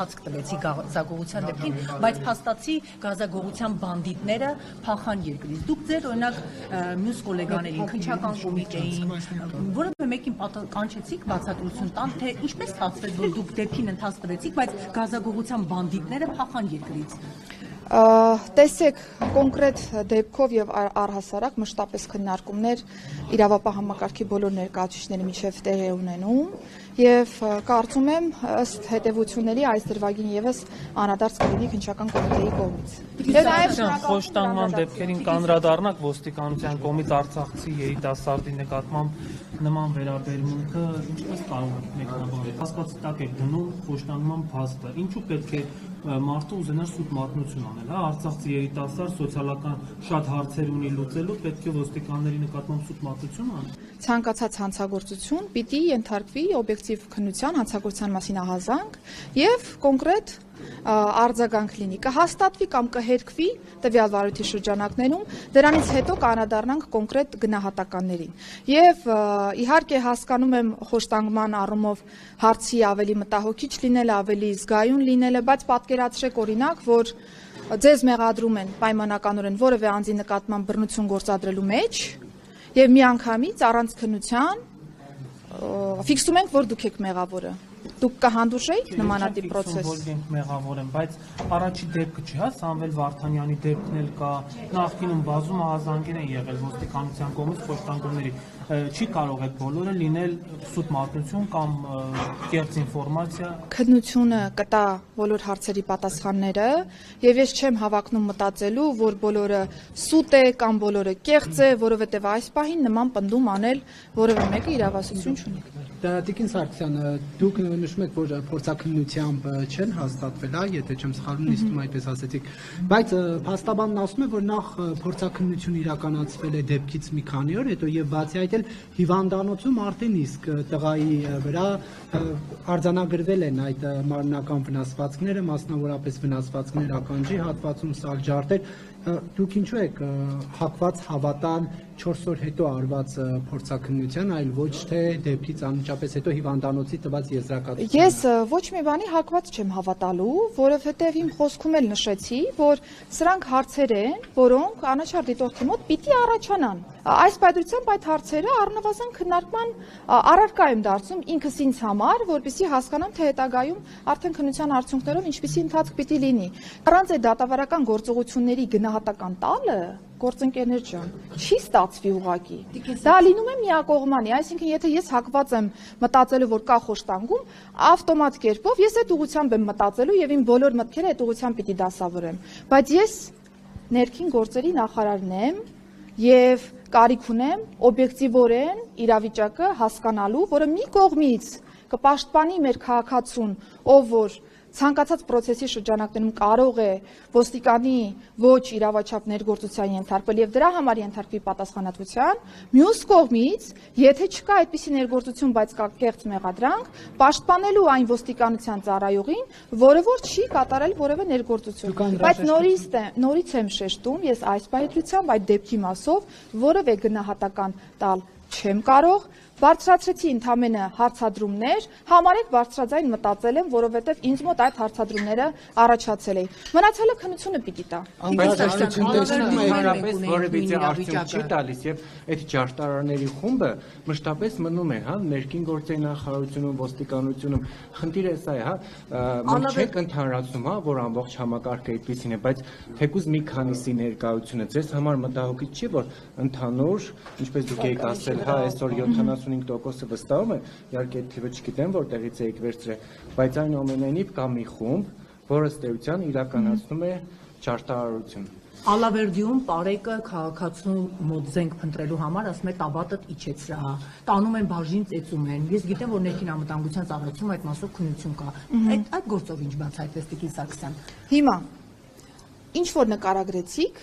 ընթացք տվեցի գազագողության դեպքին, բայց փաստացի գազագողության բանդիտները փախան երկրից։ Դուք ձեր օրինակ մյուս գոլեգաներին, քննչական կոմիտեին, որևէ մեկին կանչեցիք բացատրություն տան, թե ինչպես ստացվեց, որ դուք դեպքին ընթացք տվեցիք, բայց գազագողության բանդիտները փախան երկրից։ Տեսեք, կոնկրետ դեպքով եւ առհասարակ մշտապես քննարկումներ իրավապահ համակարգի բոլոր ներկայացուցիչների միջև տեղի ունենում եւ կարծում եմ ըստ հետեւությունների այս դրվագին եւս անդրադարձ կլինի քննչական կոմիտեի կողմից։ Խոշտանգման դեպքերին կանդրադառնանք ոստիկանության կողմից արցախցի երիտասարդի նկատմամբ նման վերաբերմունքը ինչպես կարող է մեկնաբանել։ Հասկացի տակ է դնում խոշտանգման փաստը։ Ինչու պետք է մարդը ուզենար սուտ մատնություն անել, հա, արցախցի երիտասարդ սոցիալական շատ հարցեր ունի լուծելու, պետք է ոստիկանների նկատմամբ սուտ մատնություն անել։ Ցանկացած հանցագործություն պիտի ենթարկվի օբյեկտիվ քննության, հանցագործության մասին ահազանգ եւ կոնկրետ արձագանք լինի, կհաստատվի կամ կհերկվի տվյալ վարույթի շրջանակներում, դրանից հետո կանադառնանք կոնկրետ գնահատականներին։ Եվ իհարկե հասկանում եմ խոշտանգման առումով հարցի ավելի մտահոգիչ լինելը, ավելի զգայուն լինելը, բայց պատկերացրեք օրինակ, որ ձեզ մեղադրում են պայմանականորեն որևէ անձի նկատմամբ բռնություն գործադրելու մեջ եւ միանգամից առանց քննության ֆիքսում ենք, որ դուք եք մեղավորը։ Դուք կհանդուրժեիք նմանատիպ պրոցես։ Որ մեղավոր են, բայց առաջի դեպքը չի, հա, Սամվել Վարդանյանի դեպքն էլ կա, նախկինում բազում ահազանգեր են եղել ոստիկանության կողմից խոշտանգումների։ Չի կարող այդ բոլորը լինել սուտ մատնություն կամ կեղծ ինֆորմացիա։ Քննությունը կտա բոլոր հարցերի պատասխանները եւ ես չեմ հավակնում մտածելու, որ բոլորը սուտ է կամ բոլորը կեղծ է, որովհետեւ այս պահին նման պնդում անել որևէ մեկը իրավասություն չունի։ Տիկին Սարգսյան, դուք նշում եք, որ փորձաքննությամբ չեն հաստատվել, հա, եթե չեմ սխալվում, նիստում այդպես ասեցիք, բայց փաստաբանն ասում է, որ նախ փորձաքննություն իրականացվել է դեպքից մի քանի օր հետո եւ բացի այդ էլ հիվանդանոցում արդեն իսկ տղայի վրա արձանագրվել են այդ մարմնական վնասվածքները, մասնավորապես վնասվածքներ ականջի հատվածում, սալջարդեր, դուք ինչու եք հակված հավատալ 4 օր հետո արված փորձաքննության, այլ ոչ թե դեպքից անմիջապես հետո հիվանդանոցի տված եզրակացություն։ Ես ոչ մի բանի հակված չեմ հավատալու, որովհետև իմ խոսքում էլ նշեցի, որ սրանք հարցեր են, որոնք անաչառ դիտորդի մոտ պիտի առաջանան։ Այս պայմանությամբ այդ հարցերը առնվազն քննարկման առարկա եմ դարձնում ինքս ինձ համար, որպեսզի հասկանամ, թե հետագայում արդեն քննության արդյունքներով ինչպիսի ընթացք պիտի լինի։ Առանց այդ դատավարական գործողությունների գնահատական տալը, գործընկերներ ջան, չի ստացվի ուղղակի։ Դա լինում է միակողմանի, այսինքն եթե ես հակված եմ մտածելու, որ կա խոշտանգում, ավտոմատ կերպով ես այդ ուղղությամբ եմ մտածելու եւ իմ բոլոր մտքերը այդ ուղղությամբ պիտի դասավորեմ։ Բայց ես ներքին գործերի նախարարն եմ եւ կարիք ունեմ օբյեկտիվորեն իրավիճակը հասկանալու, որը մի կողմից կպաշտպանի մեր քաղաքացուն, ով որ ցանկացած process-ի շրջանակներում կարող է ոստիկանի ոչ իրավաչափ ներգործության ենթարկվել եւ դրա համար ենթարկվի պատասխանատվության, մյուս կողմից, եթե չկա այդպիսի ներգործություն, բայց կա կեղծ մեղադրանք, պաշտպանելու այն ոստիկանության ծառայողին, որը որ չի կատարել որևէ ներգործություն։ Բայց նորից եմ շեշտում, ես այս պայմանությամբ այդ դեպքի մասով որևէ գնահատական տալ չեմ կարող, բարձրացրեցի ընդամենը հարցադրումներ, համարեք բարձրաձայն մտածել եմ, որովհետև ինձ մոտ այդ հարցադրումները առաջացել էին։ Մնացյալը քննությունը պիտի տա։ Անվճարություն տեսնում է որևէ արդյունք չի տալիս եւ այդ ջարդարարների խումբը մշտապես մնում է, հա, ներքին գործերի նախարարությունում, ոստիկանությունում։ Խնդիրը սա է, հա, մենք չենք ընդհանրացնում, հա, որ ամբողջ համակարգը այդպեսին է, բայց թեկուզ մի քանիսի ներկայությունը ձեզ համար մտահոգիչ չի, որ ընդհանուր, ինչպես դուք եք ասել, հա, այսօր 75%-ը վստահում է, իհարկե այդ թիվը չգիտեմ որտեղից եք վերցրել, բայց այնուամենայնիվ կա մի խումբ, որը ըստ էության իրականացնում է ջարդարարություն։ Ալավերդիում Պարեկը քաղաքացու մոտ զենք փնտրելու համար ասում է տաբատդ իջեցրա, տանում են բաժին ծեծում են։ Ես գիտեմ, որ ներքին անվտանգության ծառայությունում այդ մասով քննություն կա։ Այդ գործով ինչ բացահայտվեց Տիկին Սարգսյան։ Հիմա ինչ որ նկարագրեցիք,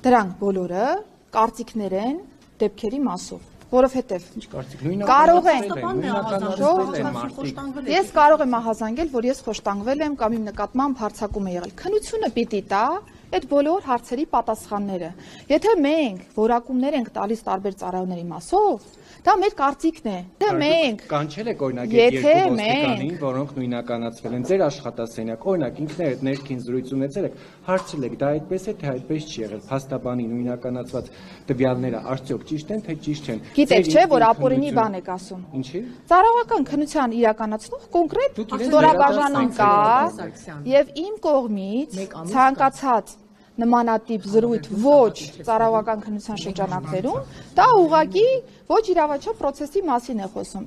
դրանք բոլորը կարծիքներ են դեպքերի մասով, որովհետև կարող է ես կարող եմ ահազանգել, որ ես խոշտանգվել եմ կամ իմ նկատմամբ հարձակում է եղել։ Քննությունը պիտի տա այդ բոլոր հարցերի պատասխանները։ Եթե մենք որակումներ ենք տալիս տարբեր ծառայողների մասով, Դա մեր կարծիքն է։ Թե մենք կանչել եք օրինակ Եթե երկու մենք- ոստիկանին, որոնք նույնականացվել են ձեր աշխատասենյակ, օրինակ ինքներդ ներքին զրույց ունեցել եք, հարցրել եք, դա այդպես է, թե այդպես չի եղել, փաստաբանի նույնականացված տվյալները արդյոք ճիշտ են, թե ճիշտ չեն։ գիտեք Ձեր չէ, որ ինքնին ապօրինի քննություն- բան եք ասում։ Ինչի՞։ Ծառայական քննության իրականացնող կոնկրետ Դուք իրենց ստորաբաժանում կա Սարգսյան։ եւ իմ կողմից Մեկ ամիս ցանկացած նմանատիպ զրույթ ոչ ծառայական քննության շրջանակներում դա ուղղակի ոչ իրավաչափ process-ի մասին է խոսում։